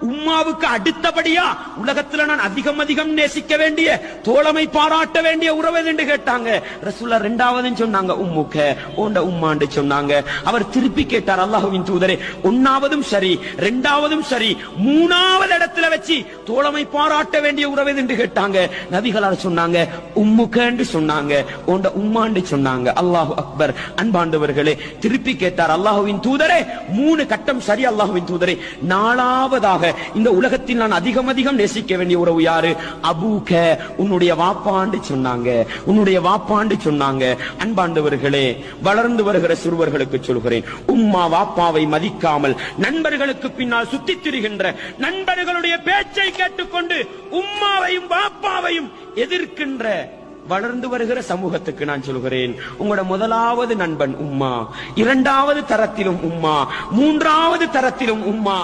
உம்மாவுக்கு அடுத்தபடியா உலகத்துல நான் அதிகம் நேசிக்க வேண்டிய தோழமை பாராட்ட வேண்டிய உறவு என்று கேட்டாங்க. ரசூலுல்லாஹ் இரண்டாவது சொன்னாங்க உம்முக்க ஓண்ட உம்மாண்டு சொன்னாங்க. அவர் திருப்பி கேட்டார், அல்லாஹ்வின் தூதரே, ஒன்னாவதும் சரி இரண்டாவதும் சரி மூணாவது இடத்துல வச்சு தோழமை பாராட்ட வேண்டிய உறவு என்று கேட்டாங்க. நபிகளார் சொன்னாங்க உம்முக்க என்று சொன்னாங்க, ஓண்ட உம்மாண்டு சொன்னாங்க. அல்லாஹு அக்பர். அன்பாண்டவர்களே, திருப்பி கேட்டார், அல்லாஹ்வின் தூதரே, மூணு கட்டம் சரி அல்லாஹ்வின் தூதரே, நாலாவதாக இந்த உலகத்தில் நான் அதிகம் நேசிக்க வேண்டிய உறவு யாரு? அபூக, உன்னுடைய வாப்பாண்டு சொன்னாங்க, உன்னுடைய வாப்பாண்டு சொன்னாங்க. அன்பாண்டவர்களே, வளர்ந்து வருகிற சிறுவர்களுக்கு சொல்கிறேன், உம்மா வாப்பாவை மதிக்காமல் நண்பர்களுக்கு பின்னால் சுத்தித் திரிகின்ற நண்பர்களுடைய பேச்சை கேட்டுக்கொண்டு உம்மாவையும் வாப்பாவையும் எதிர்க்கின்ற வளர்ந்து வருகிற சமூகத்துக்கு நான் சொல்கிறேன், உங்களோட முதலாவது நண்பன் உம்மா, இரண்டாவது தரத்திலும் உம்மா, மூன்றாவது தரத்திலும் உம்மா.